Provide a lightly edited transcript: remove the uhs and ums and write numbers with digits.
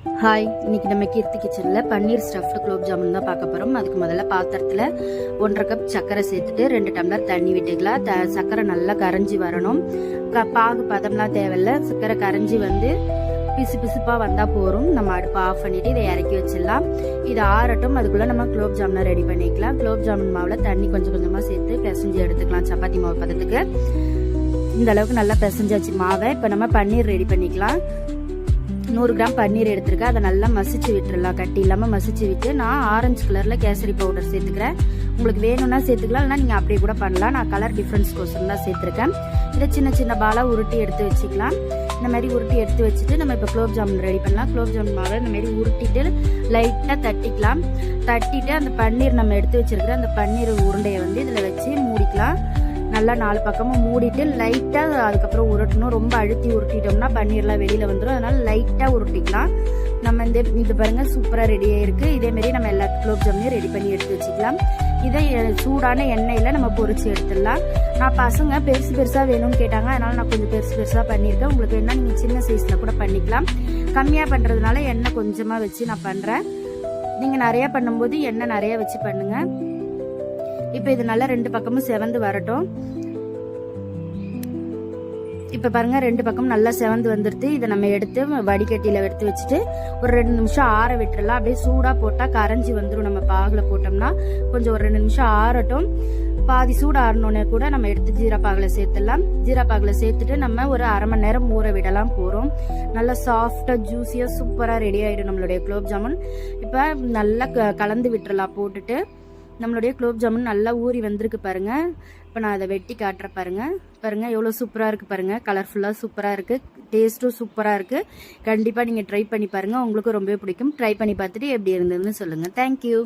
Hi, இன்னைக்கு நம்ம கீர்த்தி கிச்சனில் பன்னீர் ஸ்டஃப்டு குலோப் ஜாமுன் தான் பார்க்க போகிறோம். அதுக்கு முதல்ல பாத்திரத்தில் 1.5 கப் சர்க்கரை சேர்த்துட்டு 2 டம்ளர் தண்ணி விட்டுக்கலாம். சர்க்கரை நல்லா கரைஞ்சி வரணும். பாகு பதம்லாம் தேவையில்லை. சர்க்கரை கரைஞ்சி வந்து பிசு பிசுப்பாக வந்தால் போகிறோம். நம்ம அடுப்பை ஆஃப் பண்ணிவிட்டு இதை இறக்கி வச்சிடலாம். இது ஆறட்டும். அதுக்குள்ளே நம்ம குலோப் ஜாமுனை ரெடி பண்ணிக்கலாம். குலோப் ஜாமுன் மாவில் தண்ணி கொஞ்சம் கொஞ்சமாக சேர்த்து பிசைஞ்சு எடுத்துக்கலாம். சப்பாத்தி மாவு பதத்துக்கு இந்த அளவுக்கு நல்லா பிசைஞ்சாச்சு மாவை. இப்போ நம்ம பன்னீர் ரெடி பண்ணிக்கலாம். 100 கிராம் பன்னீர் எடுத்துருக்கேன். அதை நல்லா மசிச்சு விட்டுறலாம். கட்டி இல்லாமல் மசிச்சு விட்டு நான் ஆரஞ்சு கலரில் கேசரி பவுடர் சேர்த்துக்கிறேன். உங்களுக்கு வேணும்னா சேர்த்துக்கலாம், இல்லைனா நீங்கள் அப்படியே கூட பண்ணலாம். நான் கலர் டிஃப்ரென்ஸ் கோசம் தான் சேர்த்துருக்கேன். இதை சின்ன சின்ன பாலாக உருட்டி எடுத்து வச்சுக்கலாம். இந்த மாதிரி உருட்டி எடுத்து வச்சுட்டு நம்ம இப்போ குலோப் ஜாமுன் ரெடி பண்ணலாம். குலோப் ஜாமுன் மாவை இந்த மாதிரி உருட்டிட்டு லைட்டாக தட்டிக்கலாம். தட்டிட்டு அந்த பன்னீர் நம்ம எடுத்து வச்சிருக்கிற அந்த பன்னீர் உருண்டையை வந்து இதில் வச்சு மூடிக்கலாம். நல்லா 4 பக்கமும் மூடிட்டு லைட்டாக அதுக்கப்புறம் உருட்டணும். ரொம்ப அழுத்தி உருட்டிட்டோம்னா பன்னீர்லாம் வெளியில் வந்துடும். அதனால லைட்டாக உருட்டிக்கலாம். நம்ம இது பாருங்க சூப்பராக ரெடியாக இருக்குது. இதேமாரி நம்ம எல்லா குலோப் ஜாமுனையும் ரெடி பண்ணி எடுத்து வச்சுக்கலாம். இதை சூடான எண்ணெயில் நம்ம பொரிச்சு எடுத்துடலாம். நான் பசங்க பெருசு பெருசாக வேணும்னு கேட்டாங்க, அதனால நான் கொஞ்சம் பெருசு பெருசாக பண்ணியிருக்கேன். உங்களுக்கு வேணா நீங்கள் சின்ன சைஸில் கூட பண்ணிக்கலாம். கம்மியாக பண்ணுறதுனால எண்ணெய் கொஞ்சமாக வச்சு நான் பண்ணுறேன். நீங்கள் நிறையா பண்ணும்போது எண்ணெய் நிறையா வச்சு பண்ணுங்கள். இப்போ இது நல்லா 2 பக்கமும் செவந்து வரட்டும். இப்போ பாருங்க 2 பக்கம் நல்லா செவந்து வந்துடுது. இதை நம்ம எடுத்து வடிகட்டியில் எடுத்து வச்சுட்டு ஒரு 2 நிமிஷம் ஆற விட்டுறலாம். அப்படியே சூடாக போட்டால் கரைஞ்சி வந்துடும். நம்ம பாகில் போட்டோம்னா கொஞ்சம் ஒரு 2 நிமிஷம் ஆறட்டும். பாதி சூடு ஆறணுன்னே கூட நம்ம எடுத்து ஜீராப்பாகில் சேர்த்துடலாம். ஜீராப்பாகில் சேர்த்துட்டு நம்ம ஒரு அரை மணி நேரம் ஊற விடலாம் போகிறோம். நல்லா சாஃப்டாக ஜூஸியாக சூப்பராக ரெடி ஆகிடும் நம்மளுடைய குலோப் ஜாமுன். இப்போ நல்லா கலந்து விட்டுறலாம். போட்டுட்டு நம்மளுடைய குலோப் ஜாமுன் நல்லா ஊறி வந்திருக்கு பாருங்க. இப்போ நான் அதை வெட்டி காட்டுறேன் பாருங்க. பாருங்க எவ்வளோ சூப்பராக இருக்குது பாருங்க. கலர்ஃபுல்லாக சூப்பராக இருக்குது. டேஸ்ட்டும் சூப்பராக இருக்குது. கண்டிப்பாக நீங்கள் ட்ரை பண்ணி பாருங்கள். உங்களுக்கு ரொம்பவே பிடிக்கும். ட்ரை பண்ணி பார்த்துட்டு எப்படி இருந்ததுன்னு சொல்லுங்கள். தேங்க்யூ.